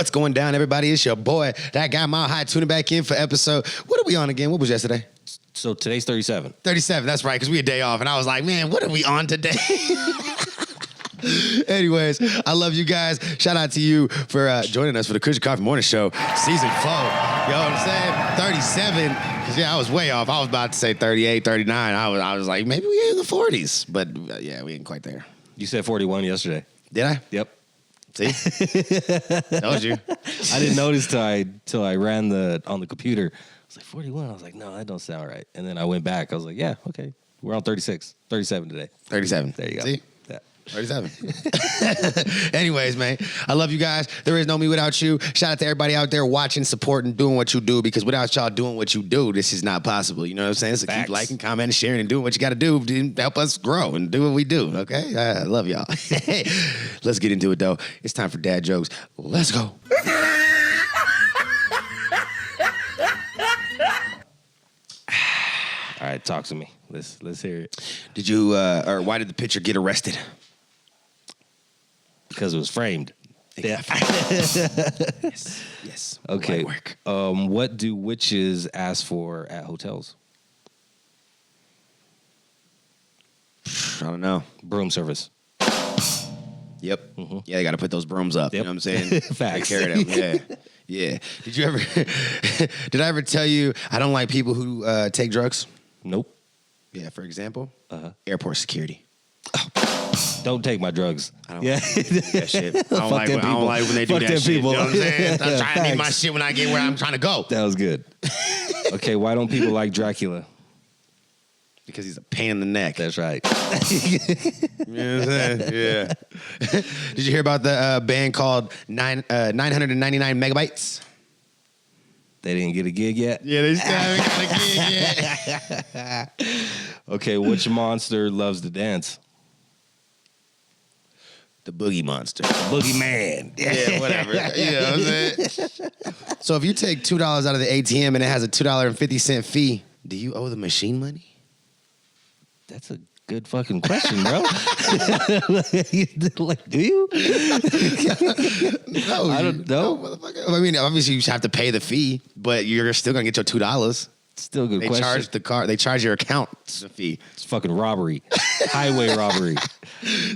What's going down, everybody? It's your boy, that guy MileHigh, tuning back in for episode. What are we on again? What was yesterday? So today's 37. 37, that's right, because we a day off. And I was like, man, what are we on today? Anyways, I love you guys. Shout out to you for joining us for the Kush Coughfee Morning Show, season 4. You know what I'm saying? 37. Because, yeah, I was way off. I was about to say 38, 39. I was like, maybe we in the 40s. But, yeah, we ain't quite there. You said 41 yesterday. Did I? Yep. See? Told you. I didn't notice till I ran on the computer. I was like, 41. I was like, no, that don't sound right. And then I went back. I was like, yeah, okay. We're on 36. 37 today. 37. There you go. See? Yeah. 37. Anyways, man, I love you guys. There is no me without you. Shout out to everybody out there watching, supporting, doing what you do, because without y'all doing what you do, this is not possible. You know what I'm saying? So Facts. keep liking, commenting, sharing, and doing what you got to do to help us grow and do what we do, okay? I love y'all. Let's get into it, though. It's time for dad jokes. Let's go. All right, talk to me. Let's hear it. Did you, or why did the pitcher get arrested? Because it was framed. Yeah. Yes. Okay. Work. What do witches ask for at hotels? I don't know. Broom service. Yep. Mm-hmm. Yeah, they got to put those brooms up. Yep. You know what I'm saying? Facts. Take care of them. Yeah. Yeah. Did you ever, did I ever tell you I don't like people who take drugs? Nope. Yeah, for example, Uh-huh. airport security. Don't take my drugs. I don't like that shit. I don't like when they do Fuck that them shit. people. You know what I'm saying? I'm trying to need my Facts. shit when I get where I'm trying to go. That was good. Okay, why don't people like Dracula? Because he's a pain in the neck. That's right. You know what I'm saying? Yeah. Did you hear about the band called 999 Megabytes? They didn't get a gig yet? Yeah, they still haven't got a gig yet. Okay, which monster loves to dance? The Boogie Monster. Boogeyman. Yeah, whatever. You know what I'm saying? So if you take $2 out of the ATM and it has a $2.50 fee, do you owe the machine money? That's a good fucking question, bro. Like, do you? No, I don't know. No, motherfucker. I mean, obviously you have to pay the fee, but you're still gonna get your $2. Still a good They question. charge the car. They charge your account the fee. It's fucking robbery. Highway robbery.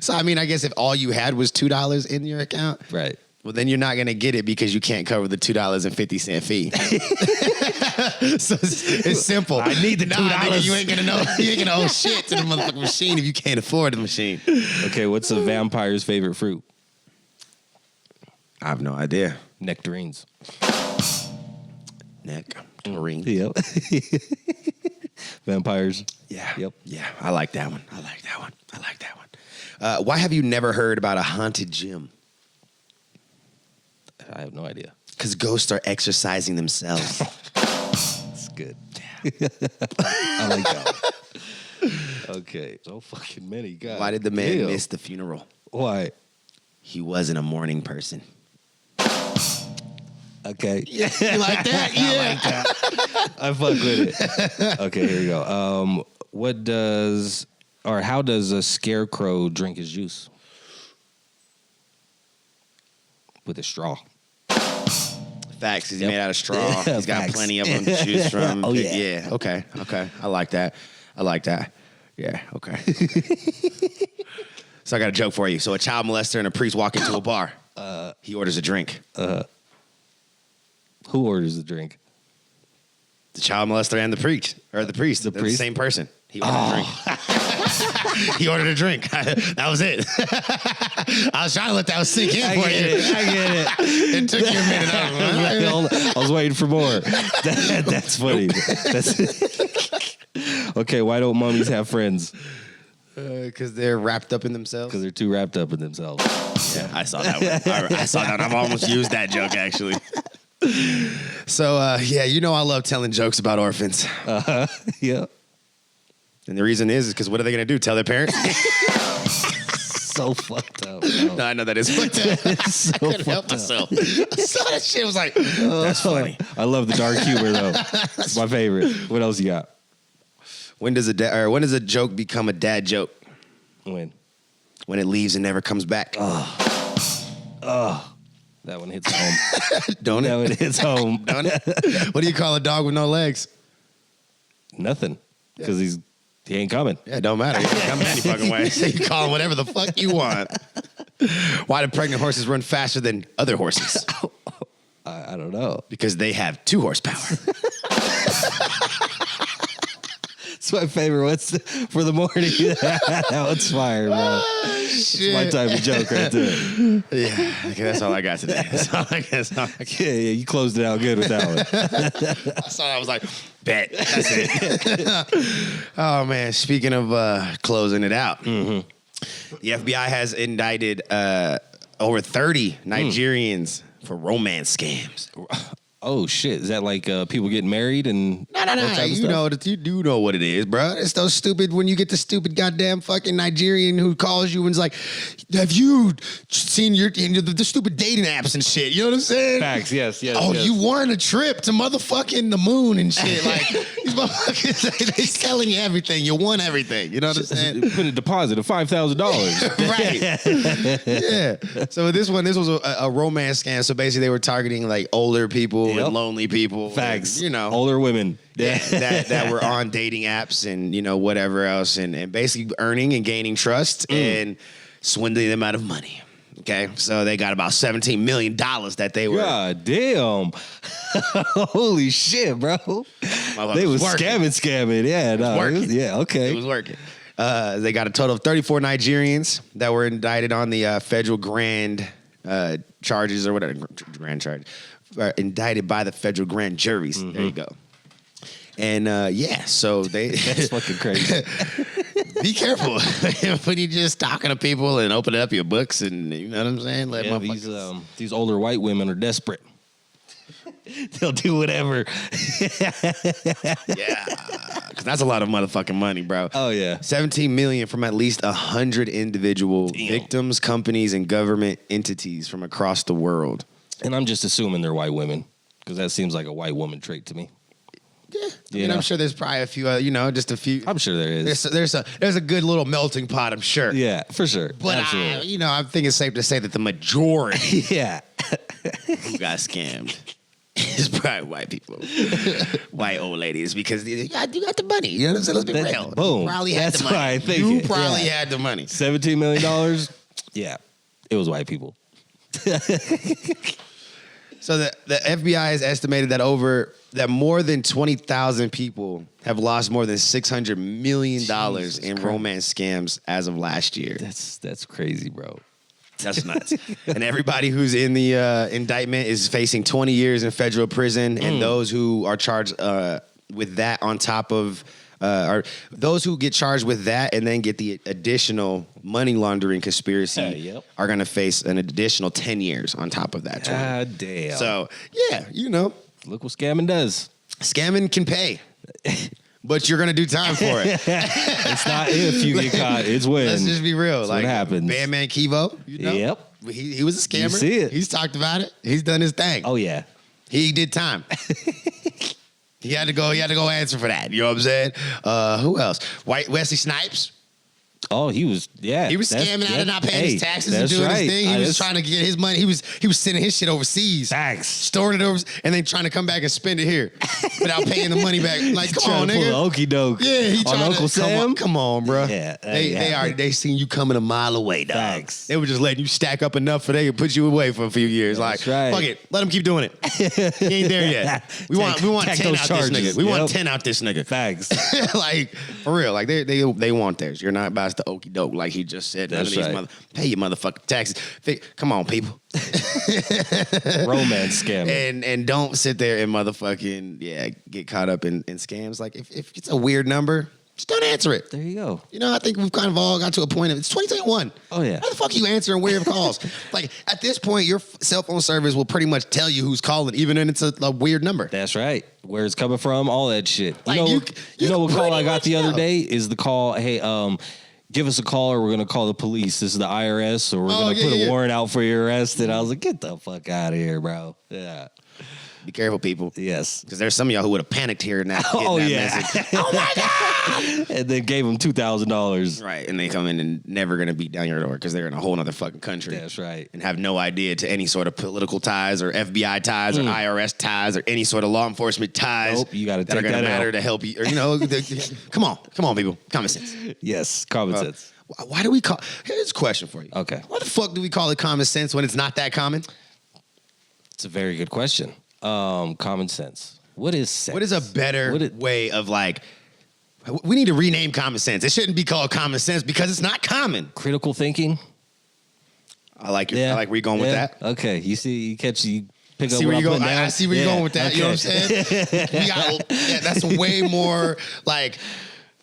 So I mean, I guess if all you had was $2 in your account, Right. well, then you're not gonna get it because you can't cover the $2.50 fee. So it's simple. I need the $2. Nigga, you ain't gonna know. You ain't gonna owe shit to the motherfucking machine if you can't afford the machine. Okay, what's a vampire's favorite fruit? I have no idea. Nectarines. Nectarine. Yep. Vampires. Yeah. Yep. Yeah. I like that one. Why have you never heard about a haunted gym? I have no idea. Because ghosts are exercising themselves. That's good. I like that one. Okay. So fucking many. God. Why did the man damn. miss the funeral? Why? He wasn't a morning person. Okay. Yeah, you like that? Yeah. I like that. I fuck with it. Okay, here we go. How does a scarecrow drink his juice? With a straw. Facts. He's Yep. made out of straw. Yeah, He's got facts. plenty of them to choose from. Oh, yeah. Yeah. Okay. I like that. Yeah. Okay. So I got a joke for you. So a child molester and a priest walk into a bar. He orders a drink. Who orders the drink? The child molester and the priest. Or the priest. The They're priest? The same person. He ordered a drink. He ordered a drink. That was it. I was trying to let that sink in for you. I get it. It took you a minute. I was waiting for more. That's funny. Okay, why don't mummies have friends? Because they're wrapped up in themselves. Because they're too wrapped up in themselves. Yeah, I saw that one. I saw that. I've almost used that joke, actually. So, yeah, you know I love telling jokes about orphans. Yeah. And the reason is because what are they going to do? Tell their parents? So fucked up. Bro. No, I know that is fucked up. So I couldn't help fucked myself. I saw that shit. I was like, that's funny. I love the dark humor, though. It's my favorite. What else you got? When does a joke become a dad joke? When? When it leaves and never comes back. That one hits home. Don't That it? one hits home. Don't it? What do you call a dog with no legs? Nothing. Because he ain't coming. Yeah, it don't matter. He can come any fucking way. So you call him whatever the fuck you want. Why do pregnant horses run faster than other horses? I don't know. Because they have 2 horsepower. It's my favorite. What's for the morning? That one's fire, bro. Shit. My type of joke right there. Yeah, okay, that's all I got today. That's all I got. Yeah, you closed it out good with that one. I saw. I was like, bet. That's it. Oh man, speaking of closing it out, the FBI has indicted over 30 Nigerians for romance scams. Oh shit! Is that like people getting married and No. that type of You stuff? know that you do know what it is, bro. It's those stupid when you get the stupid goddamn fucking Nigerian who calls you and's like, "Have you seen the stupid dating apps and shit?" You know what I'm saying? Facts. Yes. Oh, yes. you won a trip to motherfucking the moon and shit. Like these motherfuckers, they selling you everything. You won everything. You know what I'm saying? Put a deposit of $5,000. Right. Yeah. So this was a romance scam. So basically, they were targeting like older people and lonely people. Facts. And, you know, older women. Yeah, that were on dating apps and, you know, whatever else, and basically earning and gaining trust and swindling them out of money. Okay, so they got about $17 million that they were. God damn. Holy shit, bro. They was scamming. Yeah, no. Okay. It was working. They got a total of 34 Nigerians that were indicted on the federal grand charges or whatever, grand charge. Indicted by the federal grand juries. There you go. And so they That's fucking crazy. be careful when you just talking to people and opening up your books and you know what I'm saying. Let these older white women are desperate. They'll do whatever. Yeah, because that's a lot of motherfucking money, bro. Oh yeah, 17 million from at least 100 individual victims, companies, and government entities from across the world. And I'm just assuming they're white women because that seems like a white woman trait to me. Yeah, I mean, I'm sure there's probably a few, just a few. I'm sure there is. There's a good little melting pot, I'm sure. Yeah, for sure. But I think it's safe to say that the majority who got scammed is probably white people, white old ladies, because you got the money. You know what I'm saying? Let's be real. Boom. You probably had That's the money. why I think You it. probably had the money. $17 million. Yeah, it was white people. So the FBI has estimated that more than 20,000 people have lost more than $600 million in romance scams as of last year. That's crazy, bro. That's nuts. And everybody who's in the indictment is facing 20 years in federal prison, and those who are charged with that on top of or those who get charged with that and then get the additional money laundering conspiracy are going to face an additional 10 years on top of that. God damn. So, yeah, Look what scamming does. Scamming can pay, but you're going to do time for it. It's not if you get caught, it's when. Let's just be real. That's like what happens. Bandman Kivo, Yep. He was a scammer. You see it. He's talked about it. He's done his thing. Oh, yeah. He did time. He had to go answer for that. You know what I'm saying? Who else? Wesley Snipes. Oh, he was scamming out of not paying his taxes and doing his thing. He was trying to get his money. He was sending his shit overseas. Facts. Storing it over and then trying to come back and spend it here without paying the money back. Like, come on, nigga. Okey doke. Yeah, he on tried Uncle Sam. Come on, bro. Yeah, they seen you coming a mile away, dog. Facts. They were just letting you stack up enough for they could put you away for a few years. That's like, right. fuck it, let him keep doing it. He ain't there yet. We want 10 out this nigga. We want 10 out this nigga. Facts. Like, for real. Like they want theirs. You're not about to okey doke like he just said. That's right. Pay your motherfucking taxes. Come on, people. Romance scam. And don't sit there and motherfucking get caught up in scams. Like if it's a weird number, just don't answer it. There you go. I think we've kind of all got to a point of it's 2021. Oh yeah. How the fuck are you answering weird calls? Like at this point, your cell phone service will pretty much tell you who's calling, even when it's a weird number. That's right. Where it's coming from, all that shit. Like, you know what call I got the other know. day is the call. Hey, give us a call or we're gonna call the police. This is the IRS, or we're gonna put a warrant out for your arrest. And I was like, get the fuck out of here, bro. Yeah. Be careful, people. Yes. Because there's some of y'all who would have panicked here now. Oh, that yeah. message. Oh my God! and then gave him $2,000. Right, and they come in and never gonna beat down your door because they're in a whole other fucking country. That's right. And have no idea to any sort of political ties or FBI ties or IRS ties or any sort of law enforcement ties. Nope, you gotta that are take gonna that matter out. to help you. Or come on, people, common sense. Yes, common sense. Why do we call? Here's a question for you. Okay. Why the fuck do we call it common sense when it's not that common? It's a very good question. Common sense. What is sense? What is a better way of like? We need to rename common sense. It shouldn't be called common sense because it's not common. Critical thinking. I like where you're going with that. Okay, you pick up See where you go. I see where you're going with that. Okay. You know what I'm saying? That's way more like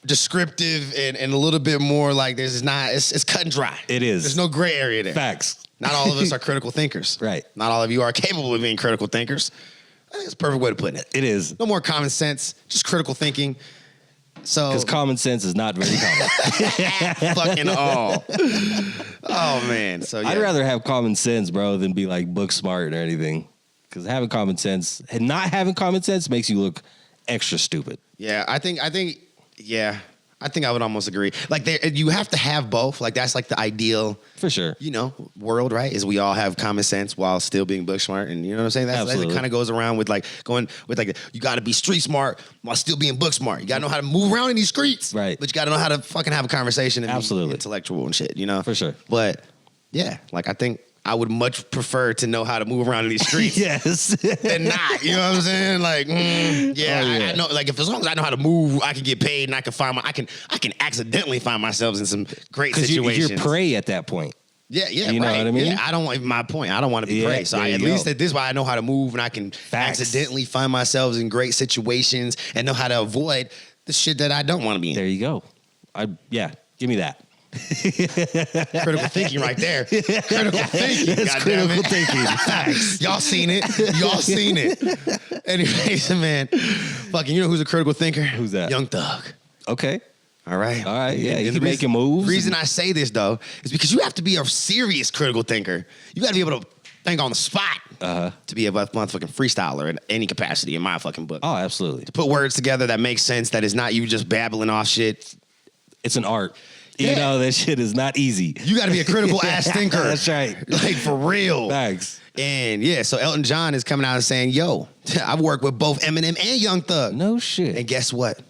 descriptive and a little bit more like it's cut and dry. It is. There's no gray area there. Facts. Not all of us are critical thinkers. Right. Not all of you are capable of being critical thinkers. I think it's a perfect way to put it. It is. No more common sense, just critical thinking. So Because common sense is not very common. fucking all. Oh man. So yeah. I'd rather have common sense, bro, than be like book smart or anything. Because having common sense and not having common sense makes you look extra stupid. Yeah, I think I would almost agree. Like you have to have both. Like that's like the ideal, For sure. World, right? Is we all have common sense while still being book smart, and you know what I'm saying? That kind of goes around with like going with like you got to be street smart while still being book smart. You got to know how to move around in these streets, Right? But you got to know how to fucking have a conversation and Absolutely. be intellectual and shit. For sure. But yeah, like I think I would much prefer to know how to move around in these streets. Yes. Than not, you know what I'm saying? Like, I know. Like, if as long as I know how to move, I can get paid, and I can accidentally find myself in some great situations. You're prey at that point. Yeah, You know what I mean? Yeah, I don't want my point. I don't want to be prey. So at least at this, why I know how to move, and I can accidentally find myself in great situations and know how to avoid the shit that I don't want to be in. There you go. Give me that. Critical thinking right there. Critical thinking. That's critical thinking. Facts. Y'all seen it. Anyways, man. Fucking, you know who's a critical thinker? Who's that? Young Thug. Okay. All right. Yeah, And he's making moves. The reason I say this, though, is because you have to be a serious critical thinker. You got to be able to think on the spot to be a motherfucking freestyler in any capacity in my fucking book. Oh, absolutely. To put words together that make sense, that is not you just babbling off shit. It's an art. Yeah. That shit is not easy. You got to be a critical ass thinker. That's right. Like, for real. Thanks. And yeah, so Elton John is coming out and saying, yo, I've worked with both Eminem and Young Thug. No shit. And guess what?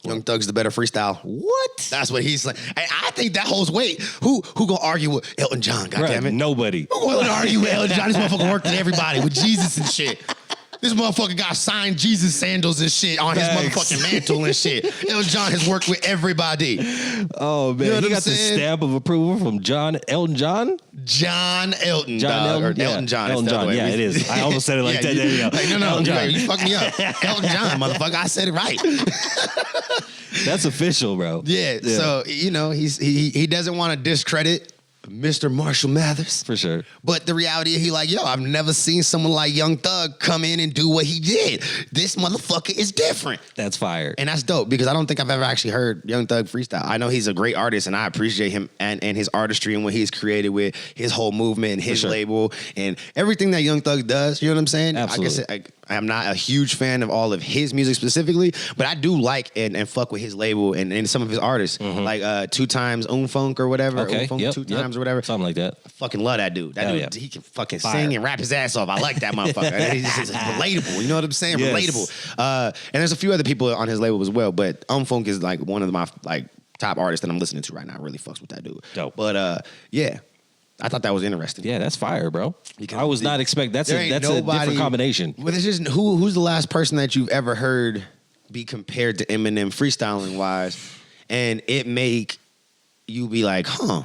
Young Thug's the better freestyle. What? That's what he's like. And I think that holds weight. Who gonna argue with Elton John, goddammit? Nobody. Who gonna argue with Elton John? This motherfucker worked with everybody, with Jesus and shit. This motherfucker got signed Jesus sandals and shit on his motherfucking mantle and shit. Elton John has worked with everybody. Oh, man. You know what He I'm got the saying? stamp of approval from Elton John? John Elton. John dog, Elton? or Elton John. Elton It's the other John. way. Yeah, it is. I almost said it like that. There you go. Like, no, Elton John. you fucked me up. Elton John, motherfucker. I said it right. That's official, bro. Yeah. So, he doesn't want to discredit Mr. Marshall Mathers. For sure. But the reality is, he like, yo, I've never seen someone like Young Thug come in and do what he did. This motherfucker is different. That's fire. And that's dope because I don't think I've ever actually heard Young Thug freestyle. I know he's a great artist and I appreciate him and his artistry and what he's created with his whole movement and his label and everything that Young Thug does. You know what I'm saying? Absolutely. Like I said, I'm not a huge fan of all of his music specifically, but I do like and fuck with his label and some of his artists. Like 2 times Funk or whatever. Okay. Funk 2 times or whatever. Something like that. I fucking love that dude. That dude, he can fucking Fire. sing and rap his ass off. I like that motherfucker. He's just relatable. You know what I'm saying? Yes. Relatable. And there's a few other people on his label as well, but Funk is like one of my top artists that I'm listening to right now. I really fucks with that dude. Dope. But yeah, I thought that was interesting. Yeah, that's fire, bro. Because I was not expecting. That's there a ain't different combination. But it's just who's the last person that you've ever heard be compared to Eminem freestyling wise, and it make you be like, huh,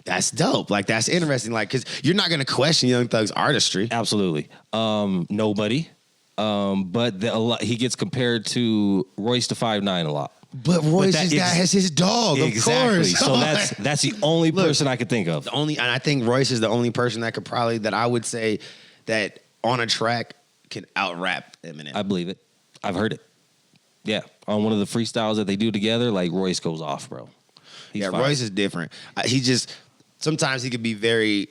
that's dope. Like that's interesting. Like because you're not gonna question Young Thug's artistry. Absolutely. Nobody. But he gets compared to Royce da 5'9" a lot. But Royce has his dog, exactly. Of course. So that's the only person I could think of. And I think Royce is the only person that I would say that on a track can out rap Eminem. I believe it. I've heard it. Yeah, on one of the freestyles that they do together, like Royce goes off, bro. He's fire. Royce is different. He just sometimes he could be very.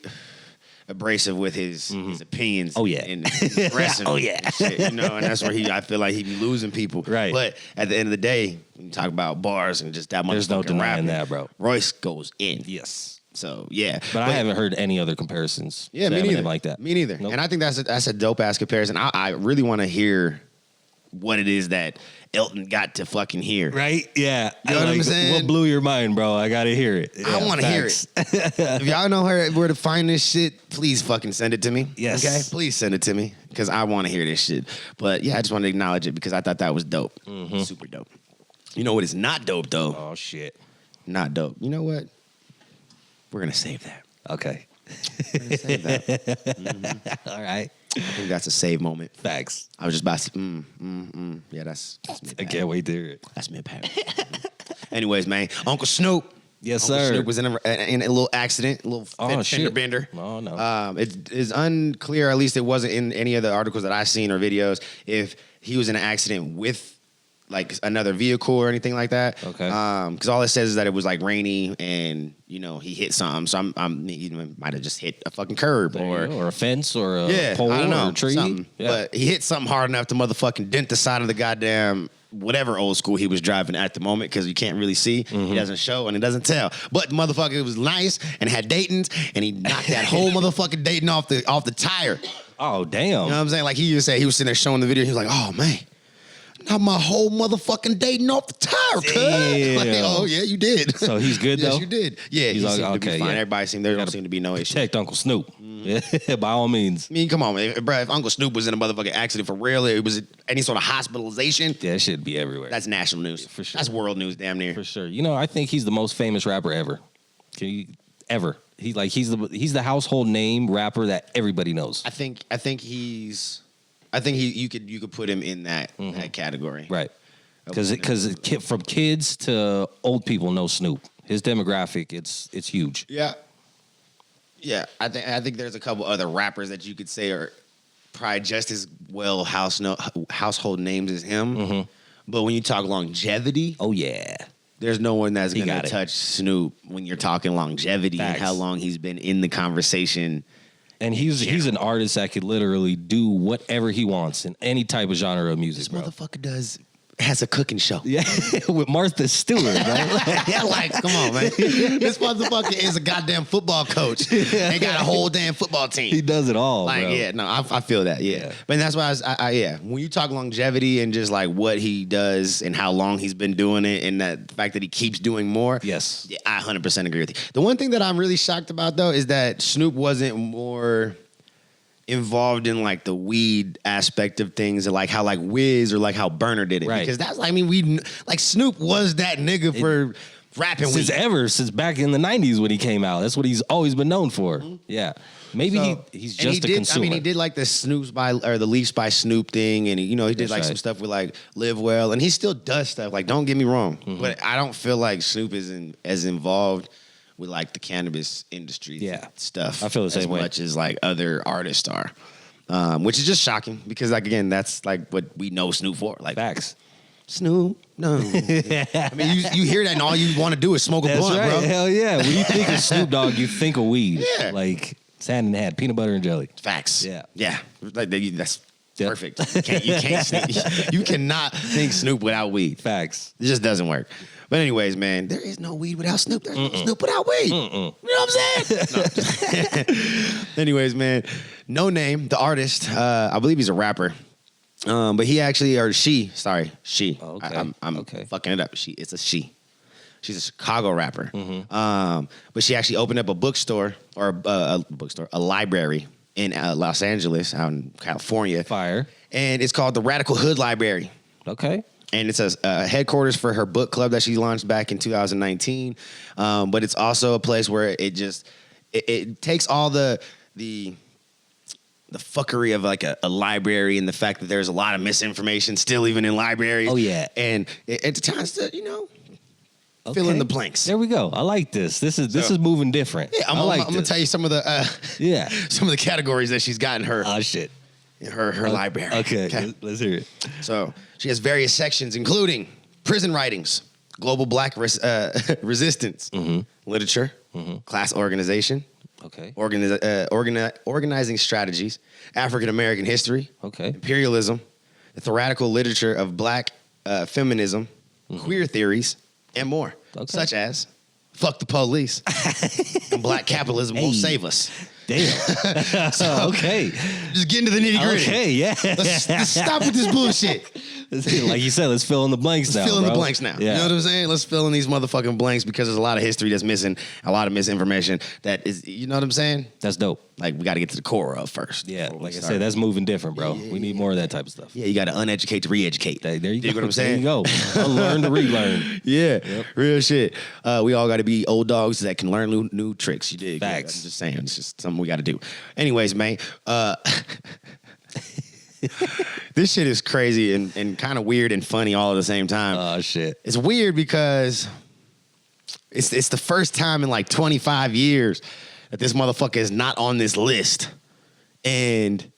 abrasive with his opinions. Oh, yeah. And aggressive. Oh, yeah. And shit, and that's where I feel like he be losing people. Right. But at the end of the day, when you talk about bars and just that motherfucking There's no denying rapping, that, bro. Royce goes in. Yes. So yeah, But I haven't heard any other comparisons. Yeah, to me Eminem neither. like that. Me neither. Nope. And I think that's a dope ass comparison. I really want to hear what it is that Elton got to fucking hear. Right? Yeah. You know what I'm saying? What blew your mind, bro? I gotta hear it. I want to hear it. If y'all know where to find this shit, please fucking send it to me. Yes. Okay? Please send it to me because I want to hear this shit. But yeah, I just want to acknowledge it because I thought that was dope. Super dope. You know what is not dope though? Oh shit. Not dope. You know what? We're gonna save that. Okay. We're gonna save that. All right. I think that's a save moment. Facts. I was just about to say, yeah, that's me. I can't wait to hear it. That's me, Pat. Anyways, man, Uncle Snoop. Yes, Uncle sir. Snoop was in a little accident, a little fender shit. bender. Oh, no. It is unclear, at least it wasn't in any of the articles that I've seen or videos, if he was in an accident with like another vehicle or anything like that. Okay. Because all it says is that it was like rainy and he hit something. So he might have just hit a fucking curb Or a fence or a pole I don't know, or a tree. something. Yeah. But he hit something hard enough to motherfucking dent the side of the goddamn whatever old school he was driving at the moment because you can't really see. He doesn't show and it doesn't tell. But the motherfucker was nice and had Dayton's and he knocked that whole motherfucking Dayton off the tire. Oh, damn. You know what I'm saying? Like he was sitting there showing the video. He was like, oh man. Not my whole motherfucking Dayton off the tire, cuz. Like, oh yeah, you did. So he's good though? Yes, you did. Yeah, he seemed to be fine. Everybody there don't seem to be no issue. Protect Uncle Snoop. Yeah, by all means. I mean, come on, man. Bro, if Uncle Snoop was in a motherfucking accident for real, it was any sort of hospitalization, Yeah, it should be everywhere. that's national news. For sure. That's world news, damn near. For sure. I think he's the most famous rapper ever. Ever. He's the household name rapper that everybody knows. I think you could put him in that category. Right. Because from kids to old people know Snoop. His demographic, it's huge. Yeah. Yeah, I think there's a couple other rappers that you could say are probably just as well household names as him. But when you talk longevity, Oh yeah. there's no one that's going got to it. touch Snoop when you're talking longevity and Facts. how long he's been in the conversation. And he's an artist that could literally do whatever he wants in any type of genre of music, This bro. motherfucker has a cooking show. Yeah, with Martha Stewart, right? Yeah, like, come on, man. This motherfucker is a goddamn football coach. They got a whole damn football team. He does it all, Like, bro. yeah, no, I feel that, yeah. But that's why yeah. When you talk longevity and just like what he does and how long he's been doing it and the fact that he keeps doing more. Yes. Yeah, I 100% agree with you. The one thing that I'm really shocked about though is that Snoop wasn't more involved in like the weed aspect of things, and like how like Wiz or like how Burner did it, Right. because that's like Snoop was that nigga for rapping weed. Since back in the 90s when he came out. That's what he's always been known for. Yeah. Maybe he's just a consumer. I mean, he did like the the Leafs by Snoop thing, and he did That's like some right. stuff with like Live Well, and he still does stuff. Like, don't get me wrong, but I don't feel like Snoop is as involved with like the cannabis industry stuff. I feel the same way. as much as like other artists are, which is just shocking because like again, that's like what we know Snoop for. Like Facts. Snoop, no. I mean, you hear that, and all you want to do is smoke a That's blunt, right. bro. Hell yeah. When you think of Snoop Dogg, you think of weed. Yeah. Like it's hand in hand, peanut butter and jelly. Facts. Yeah. Yeah. Like that's Yep. perfect. You cannot think Snoop without weed. Facts. It just doesn't work. But anyways, man, there is no weed without Snoop. There's no Snoop without weed. You know what I'm saying? No. Anyways, man, No Name, the artist, I believe he's a rapper. But he actually, or she. Oh, okay. I'm fucking it up. It's a she. She's a Chicago rapper. But she actually opened up a bookstore or a library in Los Angeles, out in California. Fire. And it's called the Radical Hood Library. Okay. And it's a headquarters for her book club that she launched back in 2019. But it's also a place where it takes all the fuckery of like a library and the fact that there's a lot of misinformation still even in libraries. Oh, yeah. And it tries to, fill in the blanks. There we go. I like this. This is moving different. Yeah, I'm gonna tell you some of the categories that she's got in her Shit. in her library. Okay. Let's hear it. So she has various sections, including prison writings, global black resistance, literature, class organization, Okay. Organizing strategies, African American history, Okay. imperialism, the theoretical literature of Black feminism, queer theories, and more, such as fuck the police and Black capitalism won't save us. Damn. So, okay. Just get into the nitty gritty. Okay, yeah. Let's stop with this bullshit. Like you said, let's fill in the blanks now. Fill in the blanks now. Yeah. You know what I'm saying? Let's fill in these motherfucking blanks because there's a lot of history that's missing, a lot of misinformation that is, you know what I'm saying? That's dope. Like, we got to get to the core of first. Yeah, like I said, that's moving different, bro. We need more of that type of stuff. Yeah, you got to uneducate to re-educate. There you go. What I'm saying? There you go. Unlearn to relearn. Yeah, real shit. We all got to be old dogs that can learn new tricks. You dig? Facts. I'm just saying. It's just something we got to do. Anyways, man. This shit is crazy and kind of weird and funny all at the same time. Oh, shit. It's weird because it's the first time in like 25 years that this motherfucker is not on this list. And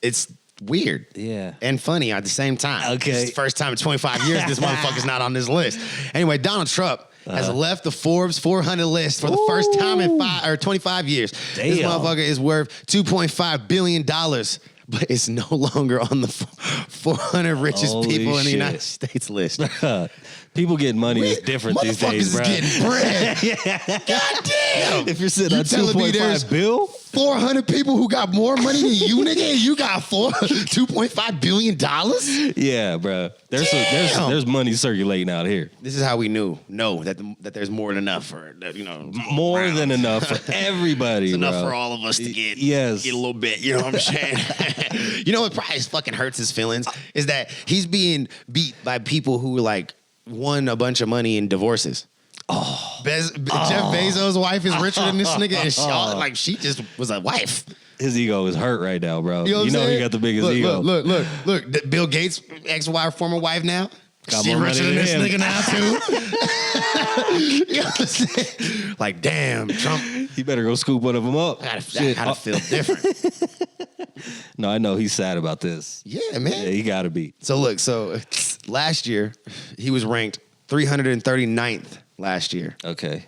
it's weird. Yeah. And funny at the same time. Okay. It's the first time in 25 years this motherfucker's not on this list. Anyway, Donald Trump has left the Forbes 400 list for the first time in 25 years. Damn. This motherfucker is worth $2.5 billion. But it's no longer on the 400 richest Holy people in the shit. United States list. People getting money is different these days, bro. Motherfuckers is getting bread. God damn. If you're sitting You on telling me there's 2.5 bill, 400 people who got more money than you, nigga, and you got $2.5 billion? yeah, bro. There's money circulating out here. This is how we know that there's more than enough for that, you know. More than enough for everybody. It's enough bro. for all of us to get Yes. get a little bit. You know what I'm saying? You know what probably fucking hurts his feelings is that he's being beat by people who like won a bunch of money in divorces. Jeff Bezos' wife is richer than this nigga, and she just was a wife. His ego is hurt right now, bro. You know he got the biggest ego. Look. Bill Gates' ex-wife, former wife now. Got She more richer money than than this him. nigga now too. You know what I'm saying? Like, damn, Trump. He better go scoop one of them up. I gotta feel different. No, I know he's sad about this. Yeah, man. Yeah, he gotta be. So look, last year he was ranked 339th last year. Okay.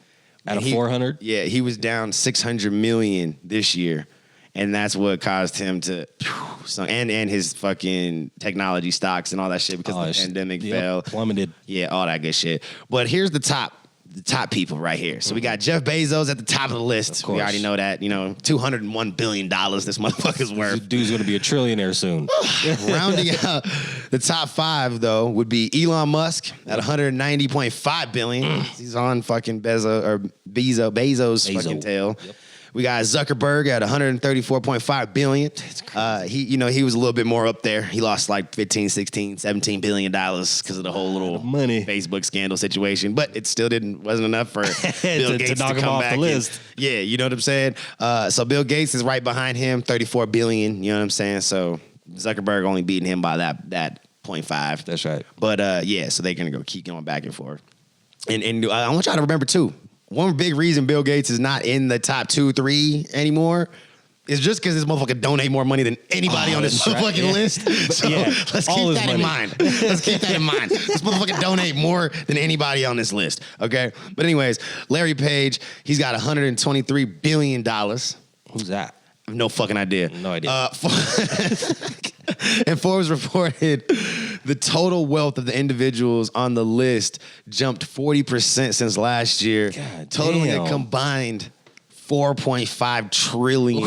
Out of And 400? Yeah, he was down 600 million this year. And that's what caused him to, and his fucking technology stocks and all that shit because the pandemic fell. Plummeted. Yeah, all that good shit. But here's the top people right here. So we got Jeff Bezos at the top of the list. Of course. We already know that. You know, $201 billion this motherfucker's worth. Dude's gonna be a trillionaire soon. Rounding out the top 5 though would be Elon Musk at 190.5 billion. He's on fucking Bezos fucking tail. Yep. We got Zuckerberg at 134.5 billion. He was a little bit more up there. He lost like 15, 16, 17 billion dollars because of the whole little money Facebook scandal situation. But it still wasn't enough for Bill Gates to knock him come off back the list. Yeah, you know what I'm saying? So Bill Gates is right behind him, 34 billion. You know what I'm saying? So Zuckerberg only beating him by that 0.5. That's right. But so they're gonna keep going back and forth. And I want y'all to remember too. One big reason Bill Gates is not in the top 2, 3 anymore is just because this motherfucker donate more money than anybody on this motherfucking list. So let's keep that in mind. Let's keep that in mind. This motherfucker donate more than anybody on this list. Okay. But anyways, Larry Page, he's got $123 billion. Who's that? I have no fucking idea. No idea. And Forbes reported the total wealth of the individuals on the list jumped 40% since last year, totaling a combined $4.5 trillion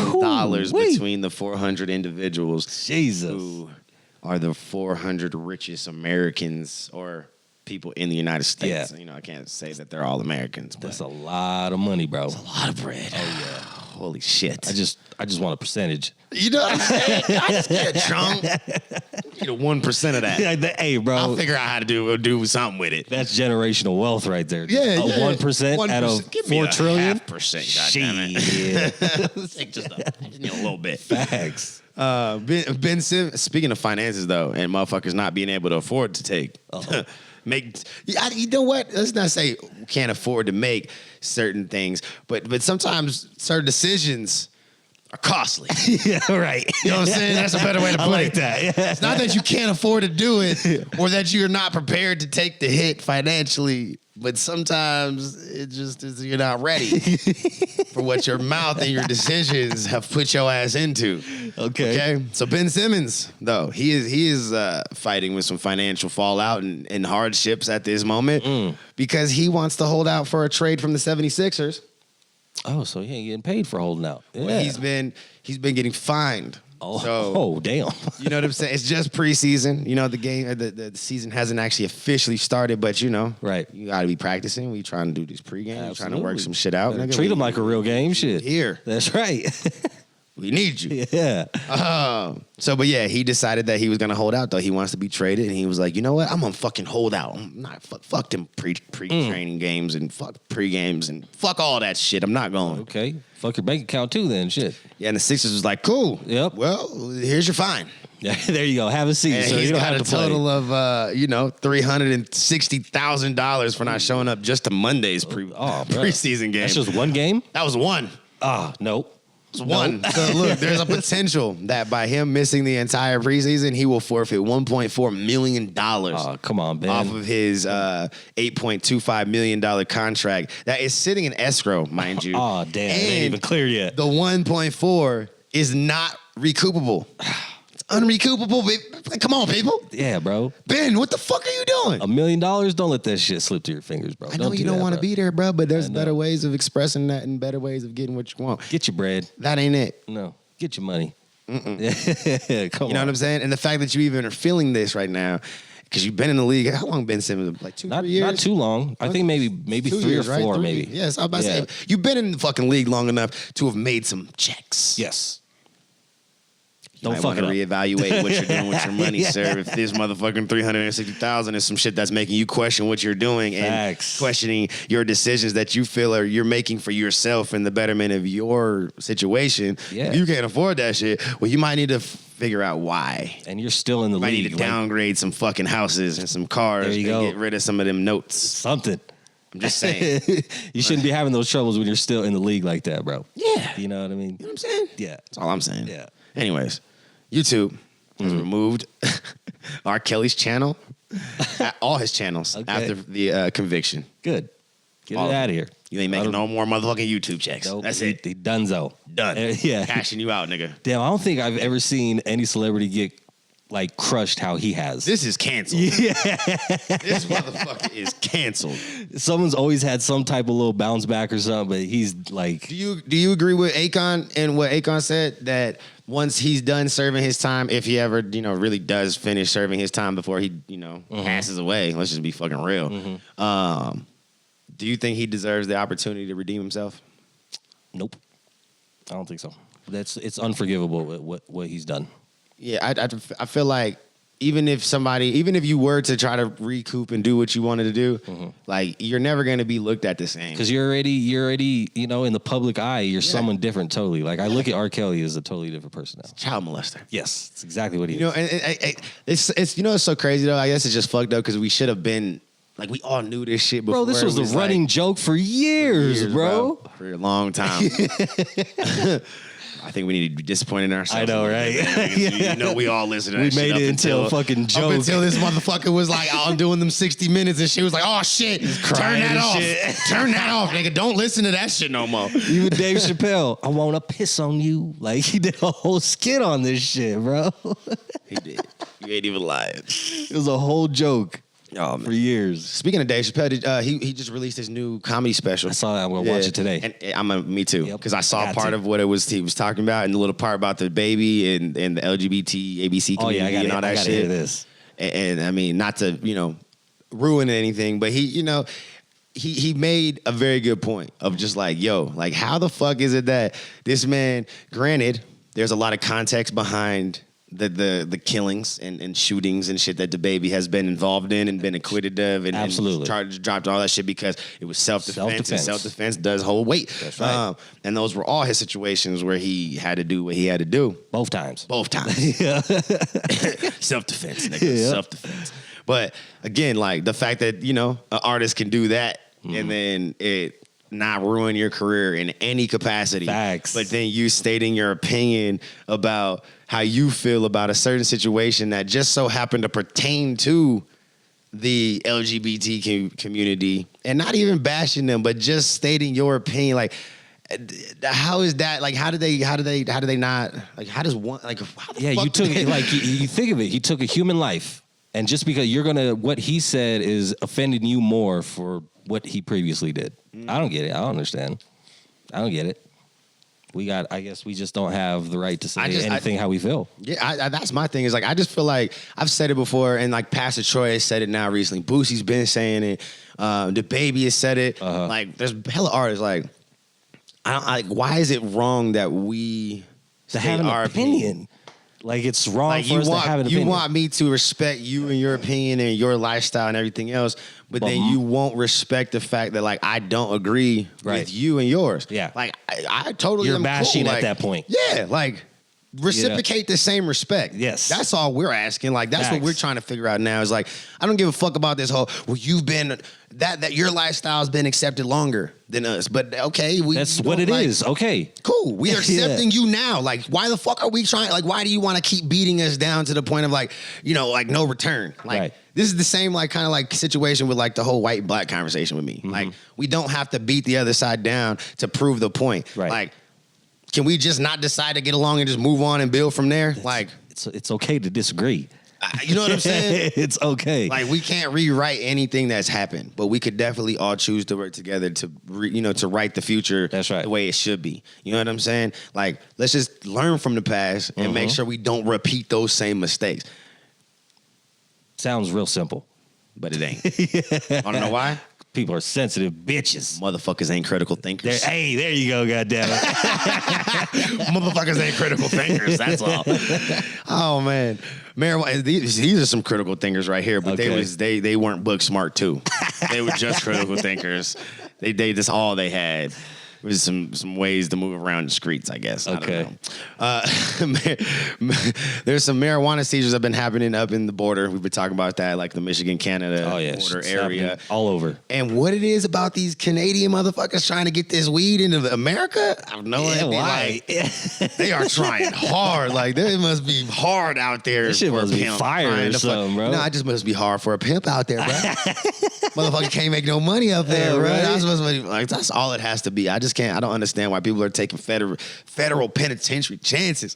between the 400 individuals. Jesus. Who are the 400 richest Americans or people in the United States. Yeah. You know, I can't say that they're all Americans, but That's a lot of money, bro. it's a lot of bread. Oh yeah. Holy shit. I just want a percentage. You know what I'm saying? I just get a chunk. Get a 1% of that. Hey, bro. I'll figure out how to do something with it. That's generational wealth right there. Yeah, 1% out of Give me 4 trillion. 0.5%, goddammit. Shit. I just need a little bit. Facts. Ben Simmons, speaking of finances though, and motherfuckers not being able to afford to take, you know what? Let's not say can't afford to make certain things, but sometimes certain decisions are costly. Yeah, right. You know what I'm saying? That's a better way to put I like it. that. Yeah. It's not that you can't afford to do it or that you're not prepared to take the hit financially, but sometimes it just is you're not ready for what your mouth and your decisions have put your ass into. Okay. So Ben Simmons, though, he is fighting with some financial fallout and hardships at this moment because he wants to hold out for a trade from the 76ers. Oh, so he ain't getting paid for holding out. Yeah. Well, he's been getting fined. Oh, damn. You know what I'm saying? It's just preseason. You know, the season hasn't actually officially started, but you know, right? You got to be practicing. We trying to do these pregame. We trying to work some shit out. Treat them like a real game. Shit. Here. That's right. We need you. Yeah. But yeah, he decided that he was gonna hold out. Though he wants to be traded, and he was like, you know what? I'm gonna fucking hold out. I'm not fuck them pre-training games and fuck pre-games and fuck all that shit. I'm not going. Okay. Fuck your bank account too, then. Shit. Yeah, and the Sixers was like, cool. Yep. Well, here's your fine. Yeah, there you go. Have a seat. And so he's you don't got have a to play. total of $360,000 for not showing up just to Monday's preseason game. That's just one game? That was one. Nope. It's one. So look, there's a potential that by him missing the entire preseason, he will forfeit $1.4 million. Oh, come on, Ben. Off of his $8.25 million contract that is sitting in escrow, mind you. Oh, damn. It ain't even clear yet. The 1.4 is not recoupable. It's unrecoupable. Come on, people. Yeah, bro. Ben, what the fuck are you doing? $1 million? Don't let that shit slip through your fingers, bro. I know you don't want to be there, bro, but there's better ways of expressing that and better ways of getting what you want. Get your bread. That ain't it. No. Get your money. Come on. You know what I'm saying? And the fact that you even are feeling this right now, because you've been in the league. How long Ben Simmons? Like 3 years? Not too long. I think maybe 3 years, or 4, right? maybe. Yes, I was about to say, you've been in the fucking league long enough to have made some checks. Yes. Don't fucking reevaluate what you're doing with your money, sir. If this motherfucking $360,000 is some shit that's making you question what you're doing and questioning your decisions that you feel are you're making for yourself and the betterment of your situation, if you can't afford that shit, well, you might need to figure out why. And you're still in the league. You might need to downgrade some fucking houses and some cars and get rid of some of them notes. Something. I'm just saying. You shouldn't be having those troubles when you're still in the league like that, bro. Yeah. You know what I mean? You know what I'm saying? Yeah. That's all I'm saying. Yeah. Anyways, YouTube has removed R. Kelly's channel, all his channels after the conviction. Good. Get it out of here. You ain't making no more motherfucking YouTube checks. Nope. That's it. He donezo. Done. Yeah. Cashing you out, nigga. Damn, I don't think I've ever seen any celebrity get like crushed how he has. This is canceled. Yeah. This motherfucker is canceled. Someone's always had some type of little bounce back or something, but he's like. Do you agree with Akon and what Akon said that once he's done serving his time, if he ever really does finish serving his time before he passes away, let's just be fucking real. Do you think he deserves the opportunity to redeem himself? Nope, I don't think so. It's unforgivable what he's done. Yeah, I feel like even if you were to try to recoup and do what you wanted to do, like you're never going to be looked at the same. Because you're already in the public eye, you're someone different totally. Like I look at R. Kelly as a totally different person now. Child molester. Yes, it's exactly what he is. And it's it's so crazy though. I guess it's just fucked up because we should have been like we all knew this shit before. Bro, this was the running joke for years, bro. For a long time. I think we need to be disappointed in ourselves. I know, right? We all listened to that we shit. We made it into a fucking joke. Up until this motherfucker was like, I'm doing them 60 minutes, and she was like, oh, shit. Turn that off. Turn that off, nigga. Don't listen to that shit no more. Even Dave Chappelle, I want to piss on you. Like, he did a whole skit on this shit, bro. He did. You ain't even lying. It was a whole joke. Oh, man. For years. Speaking of Dave Chappelle, he just released his new comedy special. I saw that. I'm going to watch it today. And me too. Because I saw part of what he was talking about and the little part about the baby and the LGBT, ABC community and all that shit. Hear this. And I mean, not to, ruin anything, but he made a very good point of just like, like how the fuck is it that this man, granted, there's a lot of context behind the killings and shootings and shit that the baby has been involved in and been acquitted of and charged, dropped all that shit because it was self-defense. And self-defense does hold weight. That's right. And those were all his situations where he had to do what he had to do. Both times. Self-defense, nigga. Self-defense. But again, like the fact that, an artist can do that and then it not ruin your career in any capacity. Facts. But then you stating your opinion about how you feel about a certain situation that just so happened to pertain to the LGBT community and not even bashing them, but just stating your opinion. Like, how is that? Like, how do they not? Like, how does one? Like, how the fuck you took like you think of it. He took a human life, and just because what he said is offending you more for what he previously did. I don't get it. I don't understand. I don't get it. I guess we just don't have the right to say anything how we feel. Yeah, that's my thing. Is like, I just feel like I've said it before, and like Pastor Troy has said it now recently. Boosie's been saying it. The Baby has said it. Like, there's hella artists. Like, why is it wrong that we have an opinion? Like, it's wrong like, for us to have an opinion. You want me to respect you and your opinion and your lifestyle and everything else, but then you won't respect the fact that, like, I don't agree with you and yours. Yeah. Like, I totally You're bashing cool. at that point. Yeah, like, reciprocate the same respect. Yes. That's all we're asking. Like, that's what we're trying to figure out now is, like, I don't give a fuck about this whole, well, you've been, that your lifestyle's been accepted longer than us. But, okay. That's what it is. Okay. Cool. We are accepting you now. Like, why the fuck are we trying? Like, why do you want to keep beating us down to the point of, like, you know, like, no return? Like, this is the same, like, kind of like situation with, like, the whole white and black conversation with me. Mm-hmm. Like, we don't have to beat the other side down to prove the point. Right. Like, can we just not decide to get along and just move on and build from there? Like, it's okay to disagree. You know what I'm saying? It's okay. Like, we can't rewrite anything that's happened, but we could definitely all choose to work together to, to write the future the way it should be. You know what I'm saying? Like, let's just learn from the past and make sure we don't repeat those same mistakes. Sounds real simple. But it ain't. Want to know why? People are sensitive bitches. Motherfuckers ain't critical thinkers. Hey, there you go, goddammit. Motherfuckers ain't critical thinkers, that's all. Oh, man. Marijuana, these are some critical thinkers right here, but they weren't book smart, too. They were just critical thinkers. They that's all they had. Was some ways to move around the streets, I guess. Okay. I don't know. There's some marijuana seizures that have been happening up in the border. We've been talking about that, like the Michigan-Canada border area. All over. And what it is about these Canadian motherfuckers trying to get this weed into America, I have no idea. Why? Like, they are trying hard. Like, they must be hard out there. This shit must be fire or something, bro. No, it just must be hard for a pimp out there, bro. Motherfucker can't make no money up there, bro. Right? That's all it has to be. I don't understand why people are taking federal penitentiary chances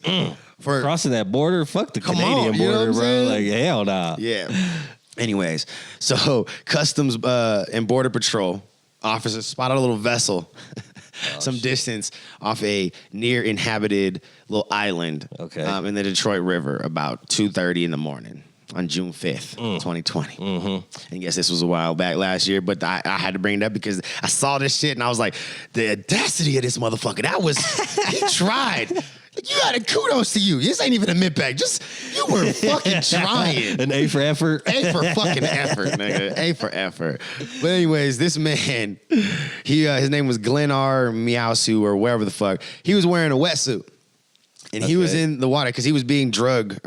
for crossing that border. Fuck the Canadian border, bro. Like, hell nah. Yeah. Anyways, so Customs and Border Patrol officers spotted a little vessel some distance off a near inhabited little island in the Detroit River about 2:30 in the morning. On June 5th, 2020. And yes, this was a while back last year, but I had to bring it up because I saw this shit and I was like, the audacity of this motherfucker. He tried. You got a kudos to you. This ain't even a mid-bag. You were fucking trying. An A for effort. A for fucking effort, nigga. A for effort. But anyways, this man, his name was Glenn R. Meowsu or wherever the fuck. He was wearing a wetsuit. And he was in the water because he was being dragged.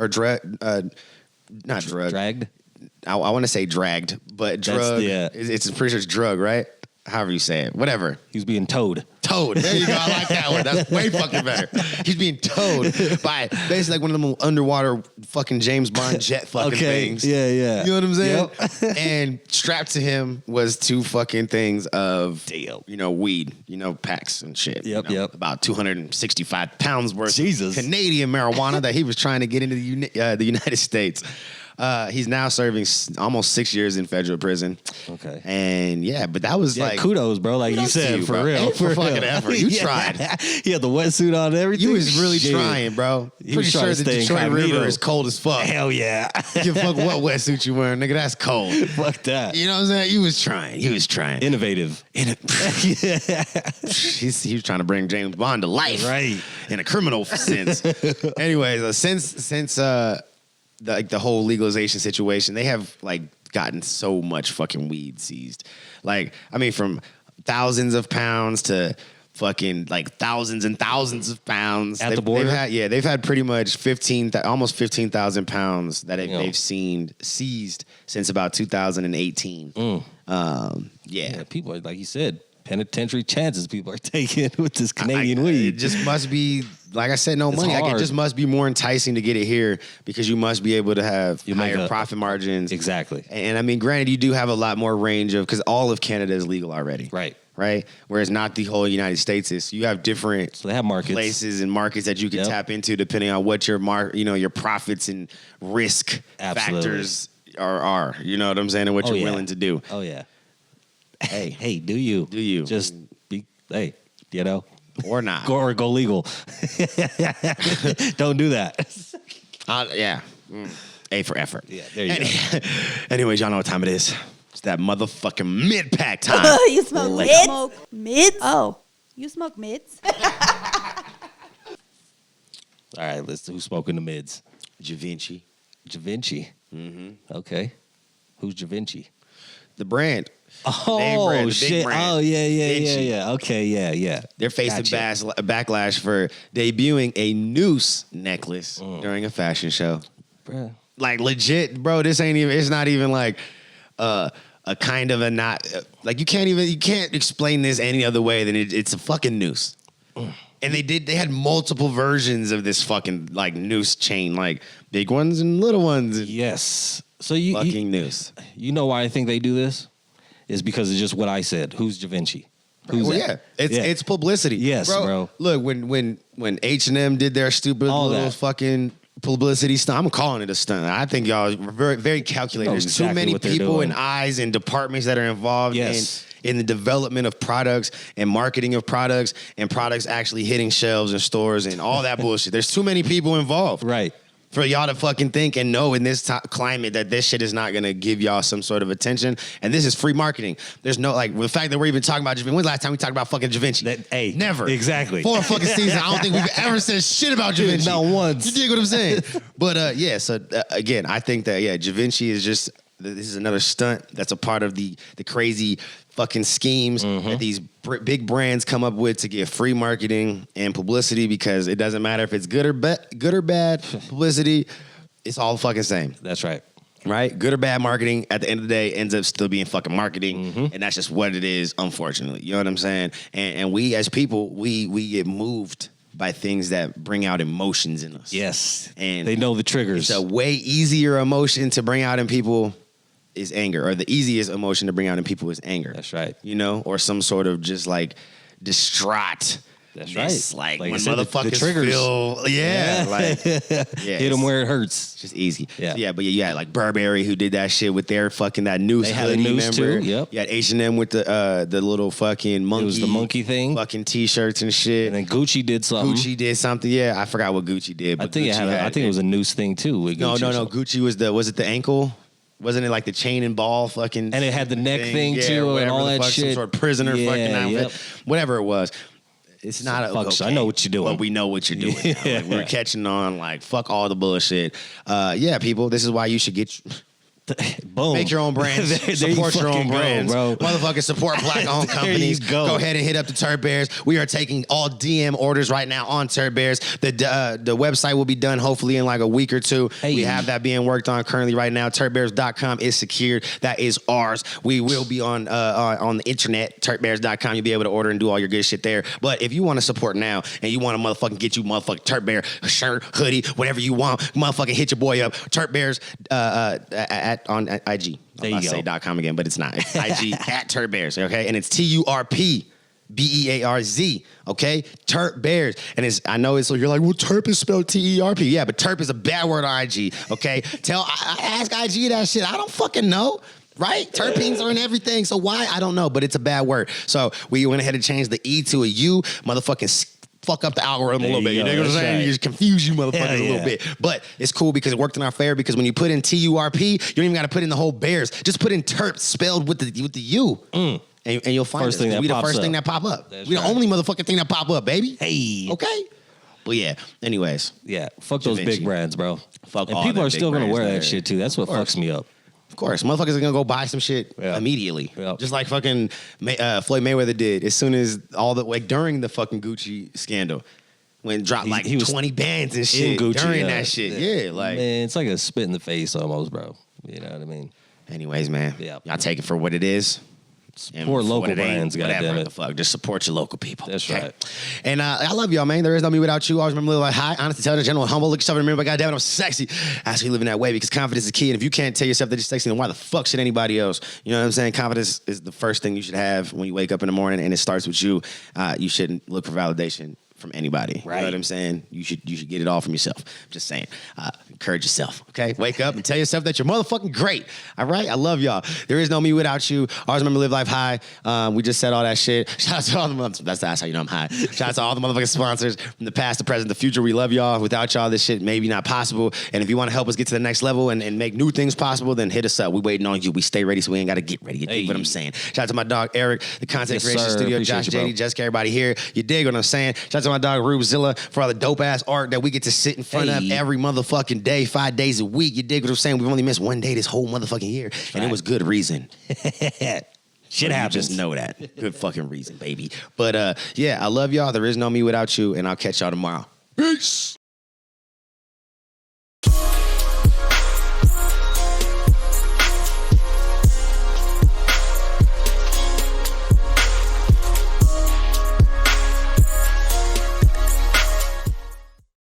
I want to say dragged, but drug. It's pretty sure it's drug, right? However you say it. Whatever. He was being towed. Towed. There you go. I like that one. That's way fucking better. He's being towed by basically like one of them underwater fucking James Bond jet fucking things. Yeah, yeah. You know what I'm saying? Yep. And strapped to him was 2 fucking things of, weed, packs and shit. Yep. About 265 pounds worth of Canadian marijuana that he was trying to get into the United States. He's now serving almost 6 years in federal prison. Okay. And but that was like kudos, bro. Like you said, for real. For fucking effort. You tried. He had the wetsuit on and everything. You was really trying, bro. Pretty sure the Detroit River is cold as fuck. Hell yeah. Give a fuck what wetsuit you wearing, nigga. That's cold. Fuck that. You know what I'm saying? He was trying. Innovative. He was trying to bring James Bond to life. Right. In a criminal sense. Anyways, since the whole legalization situation, they have like gotten so much fucking weed seized. Like, I mean, from thousands of pounds to fucking like thousands and thousands of pounds at the border. They've had pretty much almost 15,000 pounds that they've seized since about 2018. Yeah, people are, like you said, penitentiary chances people are taking with this Canadian weed. It just must be, like I said, no money. Like, it hard. just must be more enticing to get it here because you must be able to have higher profit margins. Exactly. And I mean, granted, you do have a lot more range of, because all of Canada is legal already. Right. Whereas not the whole United States is. So you have different they have markets. Places and markets that you can tap into depending on what your your profits and risk factors are. You know what I'm saying? And what you're willing to do. Oh yeah. Hey, do you? Do you? Just be or not. Go legal. Don't do that. Yeah. A for effort. Yeah, there you go. Anyways, y'all know what time it is. It's that motherfucking mid-pack time. You smoke mids? Smoke mids? Oh, you smoke mids? All right, who's smoking the mids? Givenchy. Mm-hmm. Okay. Who's Givenchy? The brand. Oh, brand, shit. Brand. Oh, yeah. Okay, yeah. They're facing backlash for debuting a noose necklace during a fashion show. Bruh. Like, legit, bro, this ain't even, it's not even like a kind of a not, like, you can't explain this any other way than it's a fucking noose. And they had multiple versions of this fucking, like, noose chain, like, big ones and little ones. Yes. So noose. You know why I think they do this? Is because it's just what I said. Who's Givenchy? Who's that? It's publicity. Yes, bro. Look, when H&M did their stupid fucking publicity stunt, I'm calling it a stunt. I think y'all are very, very calculated. There's too many people and eyes and departments that are involved in the development of products and marketing of products and products actually hitting shelves and stores and all that bullshit. There's too many people involved. Right. For y'all to fucking think and know in this climate that this shit is not going to give y'all some sort of attention. And this is free marketing. There's no, like, the fact that we're even talking about Givenchy. When's the last time we talked about fucking Givenchy? Never. Exactly. 4 fucking seasons. I don't think we've ever said shit about Givenchy. Not once. You dig what I'm saying? But, so, again, I think that, Givenchy is just, this is another stunt that's a part of the crazy fucking schemes that these big brands come up with to get free marketing and publicity, because it doesn't matter if it's good or bad publicity, it's all fucking same. That's right. Right? Good or bad marketing, at the end of the day, ends up still being fucking marketing, and that's just what it is, unfortunately. You know what I'm saying? And we as people, we get moved by things that bring out emotions in us. Yes. And they know the triggers. It's a way easier emotion to bring out in people is anger, or the easiest emotion to bring out in people is anger. That's right. You know, or some sort of just like distraught. That's right. Like when motherfuckers the triggers feel, hit them where it hurts. It's just easy. Yeah. But you had like Burberry who did that shit with their fucking that noose. They had a noose too. Yep. You had H&M with the little fucking monkey. It was the monkey thing. Fucking t-shirts and shit. And then Gucci did something. Yeah, I forgot what Gucci did. But I think it was a noose thing too. With Gucci no. Gucci was it the ankle? Wasn't it like the chain and ball fucking? And it had the neck thing too, and all that shit. Some sort of prisoner fucking outfit. Whatever it was. It's not a fuck. Okay, I know what you're doing. But we know what you're doing. Like, we're catching on. Like, fuck all the bullshit. People, this is why you should get. Boom. Make your own brands. Support your own brands. Bro. Motherfuckers, support black-owned companies. Go ahead and hit up the Turd Bears. We are taking all DM orders right now on Turd Bears. The website will be done hopefully in like a week or two. Hey. We have that being worked on currently right now. TurdBears.com is secured. That is ours. We will be on the internet, TurdBears.com. You'll be able to order and do all your good shit there. But if you want to support now and you want to motherfucking get you motherfucking Turd Bear shirt, hoodie, whatever you want, motherfucking hit your boy up. Turd Bears on IG. There you go. Say .com again, but it's not. It's IG at Turd Bears, okay? And it's TURPBEARZ, okay? Turd Bears. And I know it's, you're like, well, Turp is spelled TERP. Yeah, but Turp is a bad word on IG, okay? Ask IG that shit. I don't fucking know. Right? Terpenes are in everything. So why? I don't know, but it's a bad word. So we went ahead and changed the E to a U. Motherfucking fuck up the algorithm a little bit. You know what I'm saying? You just confuse you motherfuckers a little bit. But it's cool because it worked in our favor, because when you put in TURP, you don't even got to put in the whole Bears. Just put in Terp spelled with the U. And you'll find us. We the first thing that pop up. We the only motherfucking thing that pop up, baby. Hey. Okay? But yeah, anyways. Yeah, fuck those big brands, bro. Fuck and all people are still going to wear there. that shit too. That's what fucks me up. Of course, motherfuckers are gonna go buy some shit immediately, just like fucking Floyd Mayweather did. As soon as during the fucking Gucci scandal, when it dropped 20 bands and shit Gucci, during that shit. Yeah, like, man, it's like a spit in the face almost, bro. You know what I mean? Anyways, man, y'all take it for what it is. Support local brands, whatever goddammit. the fuck. Just support your local people. That's okay? right. And I love y'all, man. There is no me without you. Always remember to live like high, honest, intelligent, gentle, and humble. Look yourself in the mirror, but goddamn it, I'm sexy. Actually living that way because confidence is key. And if you can't tell yourself that you're sexy, then why the fuck should anybody else? You know what I'm saying? Confidence is the first thing you should have when you wake up in the morning, and it starts with you. You shouldn't look for validation from anybody. Right. You know what I'm saying? You should get it all from yourself. Just saying. Encourage yourself, okay? Wake up and tell yourself that you're motherfucking great. All right? I love y'all. There is no me without you. Always remember to live life high. We just said all that shit. Shout out to all the motherfuckers. That's how you know I'm high. Shout out to all the motherfucking sponsors from the past, the present, the future. We love y'all. Without y'all, this shit maybe not possible. And if you want to help us get to the next level and make new things possible, then hit us up. We waiting on you. We stay ready, so we ain't got to get ready. You dig what I'm saying? Shout out to my dog Eric, the content Yes, creation sir. studio, Appreciate Josh, you, bro. JD, Jessica, everybody here. You dig what I'm saying? Shout out to my dog Rubezilla for all the dope ass art that we get to sit in front of every motherfucking day, 5 days a week. You dig what I'm saying? We've only missed one day this whole motherfucking year, and it was good reason. Shit happens. Just know that. Good fucking reason, baby. But yeah, I love y'all. There is no me without you, and I'll catch y'all tomorrow. Peace.